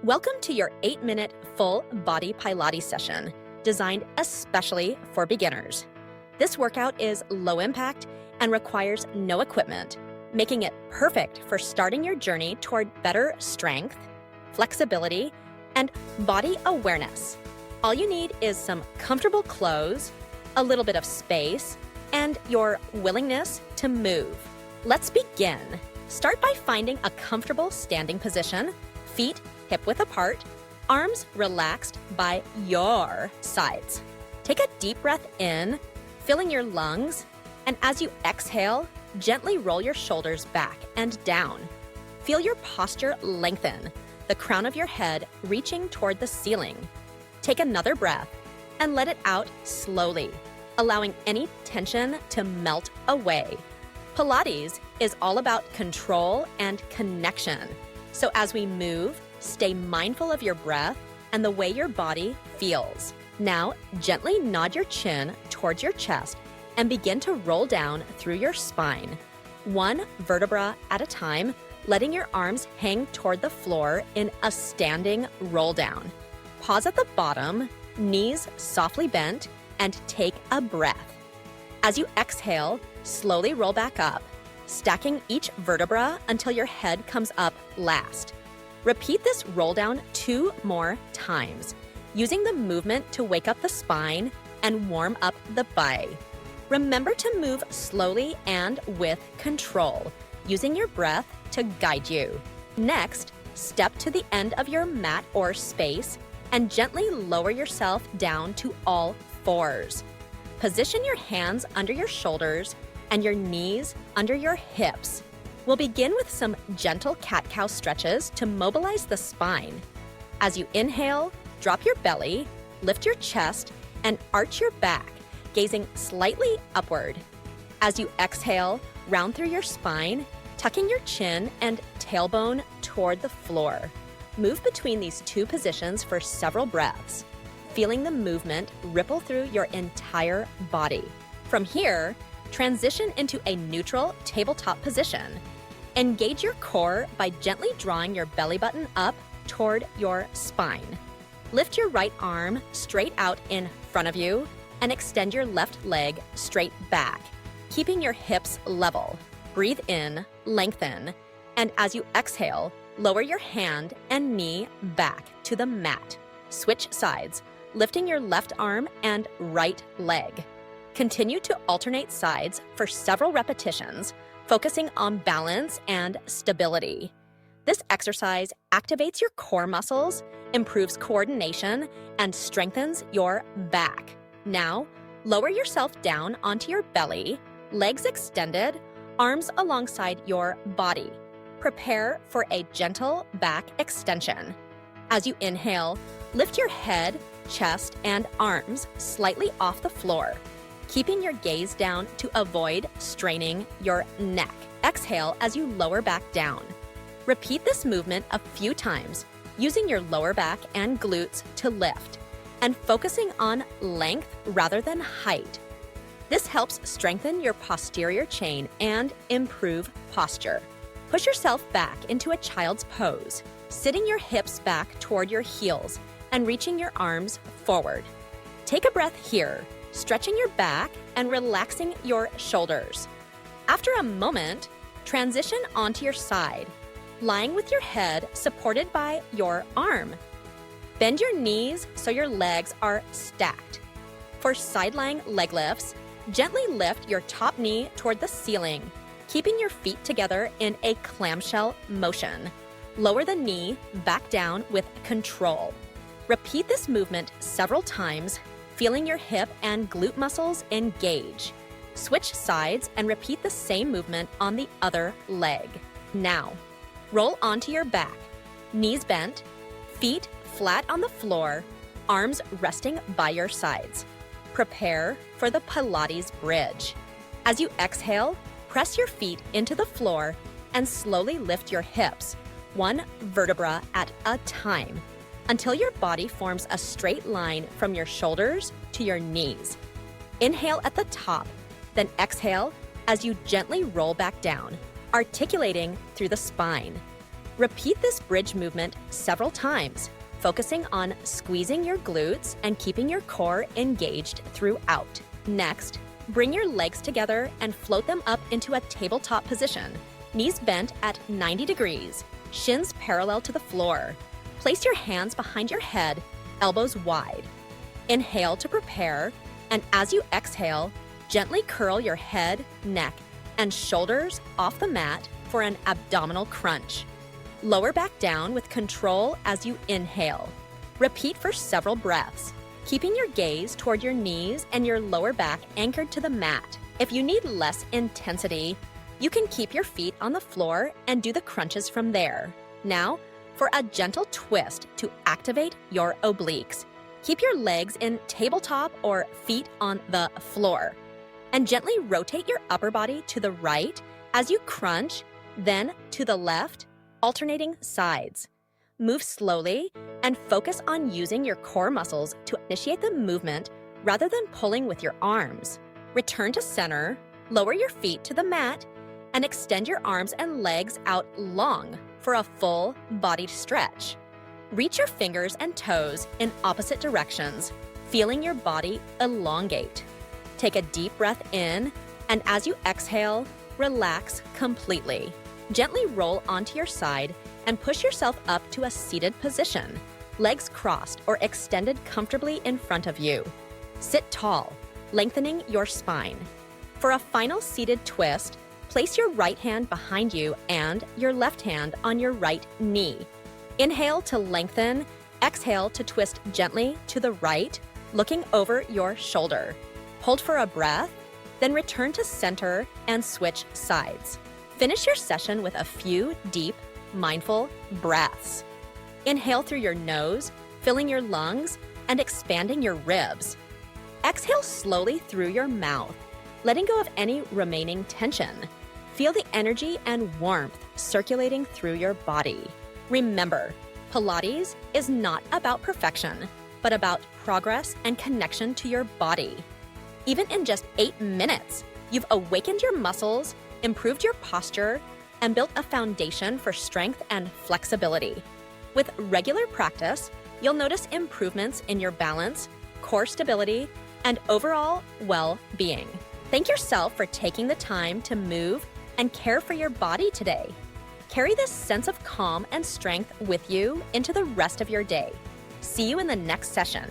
Welcome to your 8-minute full body Pilates session, designed especially for beginners. This workout is low impact and requires no equipment, making it perfect for starting your journey toward better strength, flexibility, and body awareness. All you need is some comfortable clothes, a little bit of space, and your willingness to move. Let's begin. Start by finding a comfortable standing position, feet hip-width apart, arms relaxed by your sides. Take a deep breath in, filling your lungs, and as you exhale, gently roll your shoulders back and down. Feel your posture lengthen, the crown of your head reaching toward the ceiling. Take another breath and let it out slowly, allowing any tension to melt away. Pilates is all about control and connection. So as we move, stay mindful of your breath and the way your body feels. Now, gently nod your chin towards your chest and begin to roll down through your spine, one vertebra at a time, letting your arms hang toward the floor in a standing roll down. Pause at the bottom, knees softly bent, and take a breath. As you exhale, slowly roll back up, stacking each vertebra until your head comes up last. Repeat this roll down 2 more times, using the movement to wake up the spine and warm up the body. Remember to move slowly and with control, using your breath to guide you. Next, step to the end of your mat or space and gently lower yourself down to all fours. Position your hands under your shoulders and your knees under your hips. We'll begin with some gentle cat-cow stretches to mobilize the spine. As you inhale, drop your belly, lift your chest, and arch your back, gazing slightly upward. As you exhale, round through your spine, tucking your chin and tailbone toward the floor. Move between these 2 positions for several breaths, feeling the movement ripple through your entire body. From here, transition into a neutral tabletop position. Engage your core by gently drawing your belly button up toward your spine. Lift your right arm straight out in front of you and extend your left leg straight back, keeping your hips level. Breathe in, lengthen, and as you exhale, lower your hand and knee back to the mat. Switch sides, lifting your left arm and right leg. Continue to alternate sides for several repetitions, focusing on balance and stability. This exercise activates your core muscles, improves coordination, and strengthens your back. Now, lower yourself down onto your belly, legs extended, arms alongside your body. Prepare for a gentle back extension. As you inhale, lift your head, chest, and arms slightly off the floor, keeping your gaze down to avoid straining your neck. Exhale as you lower back down. Repeat this movement a few times, using your lower back and glutes to lift, and focusing on length rather than height. This helps strengthen your posterior chain and improve posture. Push yourself back into a child's pose, sitting your hips back toward your heels and reaching your arms forward. Take a breath here, stretching your back and relaxing your shoulders. After a moment, transition onto your side, lying with your head supported by your arm. Bend your knees so your legs are stacked. For side-lying leg lifts, gently lift your top knee toward the ceiling, keeping your feet together in a clamshell motion. Lower the knee back down with control. Repeat this movement several times, feeling your hip and glute muscles engage. Switch sides and repeat the same movement on the other leg. Now, roll onto your back, knees bent, feet flat on the floor, arms resting by your sides. Prepare for the Pilates bridge. As you exhale, press your feet into the floor and slowly lift your hips, one vertebra at a time, until your body forms a straight line from your shoulders to your knees. Inhale at the top, then exhale as you gently roll back down, articulating through the spine. Repeat this bridge movement several times, focusing on squeezing your glutes and keeping your core engaged throughout. Next, bring your legs together and float them up into a tabletop position. Knees bent at 90 degrees, shins parallel to the floor. Place your hands behind your head, elbows wide. Inhale to prepare, and as you exhale, gently curl your head, neck, and shoulders off the mat for an abdominal crunch. Lower back down with control as you inhale. Repeat for several breaths, keeping your gaze toward your knees and your lower back anchored to the mat. If you need less intensity, you can keep your feet on the floor and do the crunches from there. Now, for a gentle twist to activate your obliques. Keep your legs in tabletop or feet on the floor, and gently rotate your upper body to the right as you crunch, then to the left, alternating sides. Move slowly and focus on using your core muscles to initiate the movement rather than pulling with your arms. Return to center, lower your feet to the mat, and extend your arms and legs out long for a full body stretch. Reach your fingers and toes in opposite directions, feeling your body elongate. Take a deep breath in, and as you exhale, relax completely. Gently roll onto your side and push yourself up to a seated position, legs crossed or extended comfortably in front of you. Sit tall, lengthening your spine. For a final seated twist, place your right hand behind you and your left hand on your right knee. Inhale to lengthen, exhale to twist gently to the right, looking over your shoulder. Hold for a breath, then return to center and switch sides. Finish your session with a few deep, mindful breaths. Inhale through your nose, filling your lungs and expanding your ribs. Exhale slowly through your mouth, letting go of any remaining tension. Feel the energy and warmth circulating through your body. Remember, Pilates is not about perfection, but about progress and connection to your body. Even in just 8 minutes, you've awakened your muscles, improved your posture, and built a foundation for strength and flexibility. With regular practice, you'll notice improvements in your balance, core stability, and overall well-being. Thank yourself for taking the time to move and care for your body today. Carry this sense of calm and strength with you into the rest of your day. See you in the next session.